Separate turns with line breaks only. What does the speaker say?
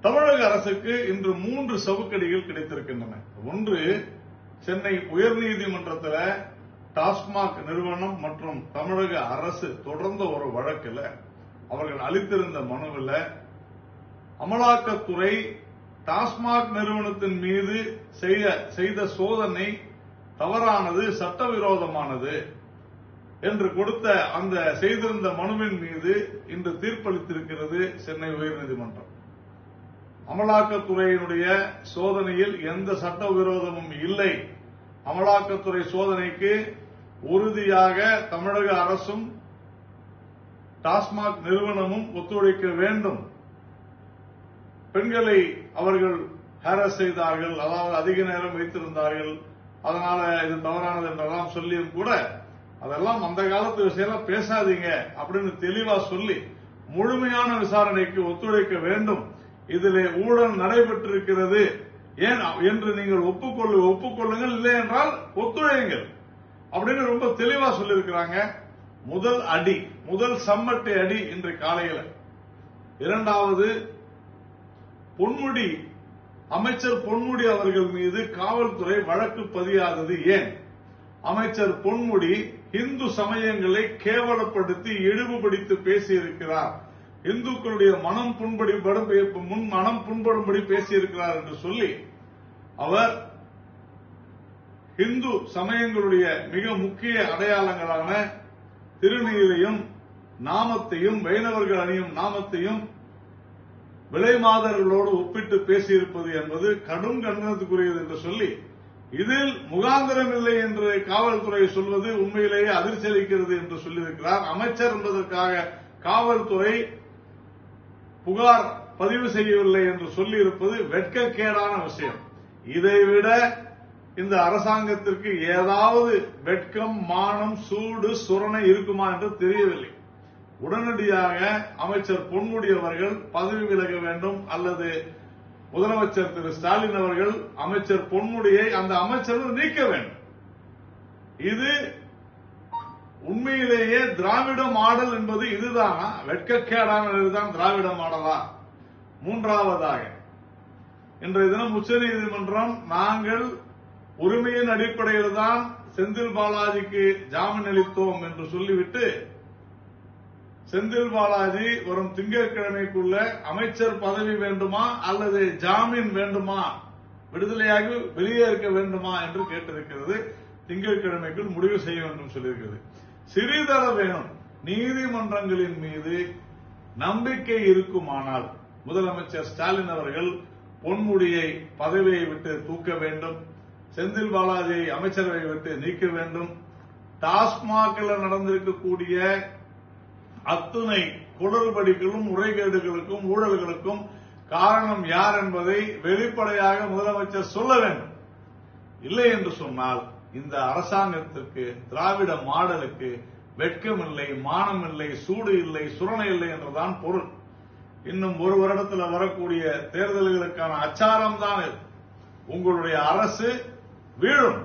தமிழக அரசுக்கு இன்று 3 சவுக்கடிகள் கிடைத்திருக்கின்றன. ஒன்று, சென்னை உயர்நீதிமன்றத்தில் டாஸ்மாக் நிறுவனம் மற்றும் தமிழக அரசு தொடர்ந்த ஒரு வழக்கில் அவர்கள் அளித்திருந்த மனுவில் அமலாக்கத்துறை டாஸ்மாக் நிறுவனத்தின் மீது செய்த சோதனை தவறானது, சட்டவிரோதமானது என்று கொடுத்த அந்த செய்திருந்த மனுவின் மீது இன்று தீர்ப்பளித்திருக்கிறது சென்னை உயர்நீதிமன்றம். அமலாக்கத்துறையினுடைய சோதனையில் எந்த சட்டவிரோதமும் இல்லை. அமலாக்கத்துறை சோதனைக்கு உறுதியாக தமிழக அரசும் டாஸ்மாக் நிறுவனமும் ஒத்துழைக்க வேண்டும். பெண்களை அவர்கள் ஹாரஸ் செய்தார்கள், அதாவது அதிக நேரம் வைத்திருந்தார்கள், அதனால இது தவறானது என்றெல்லாம் சொல்லியும் கூட அதெல்லாம் அந்த காலத்து விஷயம் பேசாதீங்க அப்படின்னு தெளிவா சொல்லி முழுமையான விசாரணைக்கு ஒத்துழைக்க வேண்டும். இதிலே ஊழல் நடைபெற்றிருக்கிறது ஏன் என்று நீங்கள் ஒப்புக்கொள்ளுங்கள், இல்லை என்றால் ஒத்துழையுங்கள் அப்படின்னு ரொம்ப தெளிவா சொல்லியிருக்கிறாங்க. முதல் சம்மட்டை அடி இன்று காலையில். இரண்டாவது, அமைச்சர் பொன்முடி அவர்கள் மீது காவல்துறை வழக்கு பதியாதது ஏன்? அமைச்சர் பொன்முடி இந்து சமயங்களை கேவலப்படுத்தி இழிவுபடுத்தி பேசியிருக்கிறார், இந்துக்களுடைய மனம் புண்படும்படி பேசியிருக்கிறார் என்று சொல்லி அவர் இந்து சமயங்களுடைய மிக முக்கிய அடையாளங்களான திருநீரையும் நாமத்தையும், வைணவர்கள் அணியும் நாமத்தையும் விலைமாதர்களோடு ஒப்பிட்டு பேசியிருப்பது என்பது கடும் கண்டனத்துக்குரியது என்று சொல்லி, இதில் முகாந்திரம் இல்லை என்று காவல்துறை சொல்வது உண்மையிலேயே அதிர்ச்சி அளிக்கிறது என்று சொல்லியிருக்கிறார். அமைச்சர் என்பதற்காக காவல்துறை புகார் பதிவு செய்யவில்லை என்று சொல்லியிருப்பது வெட்கக்கேடான விஷயம். இதைவிட இந்த அரசாங்கத்திற்கு ஏதாவது வெட்கம், மானம், சூடு, சுரணை இருக்குமா என்று தெரியவில்லை. உடனடியாக அமைச்சர் பொன்முடி அவர்கள் பதவி விலக வேண்டும், அல்லது முதலமைச்சர் திரு ஸ்டாலின் அவர்கள் அமைச்சர் பொன்முடியை அந்த அமைச்சர் நீக்க வேண்டும். இது உண்மையிலேயே திராவிட மாடல் என்பது இதுதானா? வெட்கக்கேடானதுதான் திராவிட மாடலா? மூன்றாவதாக, இன்றைய தினம் உச்சநீதிமன்றம் நாங்கள் உரிமையின் அடிப்படையில் தான் செந்தில் பாலாஜிக்கு ஜாமீன் அளித்தோம் என்று சொல்லிவிட்டு, செந்தில் பாலாஜி வரும் திங்கட்கிழமைக்குள்ள அமைச்சர் பதவி வேண்டுமா அல்லது ஜாமீன் வேண்டுமா, விடுதலையாகி வெளியே இருக்க வேண்டுமா என்று கேட்டிருக்கிறது. திங்கட்கிழமைக்குள் முடிவு செய்ய வேண்டும் சொல்லியிருக்கிறது. சிறிதள வேணும் நீதிமன்றங்களின் மீது நம்பிக்கை இருக்குமானால் முதலமைச்சர் ஸ்டாலின் அவர்கள் பொன்முடியை பதவியை விட்டு தூக்க வேண்டும், செந்தில் பாலாஜியை அமைச்சரவை விட்டு நீக்க வேண்டும். டாஸ்மாகில் நடந்திருக்கக்கூடிய அத்துணை குளறுபடிகளும், முறைகேடுகளுக்கும், ஊழல்களுக்கும் காரணம் யார் என்பதை வெளிப்படையாக முதலமைச்சர் சொல்ல வேண்டும். இல்லை என்று சொன்னால் இந்த அரசாங்கத்திற்கு, திராவிட மாடலுக்கு வெட்கம் இல்லை, மானம் இல்லை, சூடு இல்லை, சுரணை இல்லை என்றுதான் பொருள். இன்னும் ஒரு வருடத்தில் வரக்கூடிய தேர்தல்களுக்கான அச்சாரம் தான் உங்களுடைய அரசு வீழும்.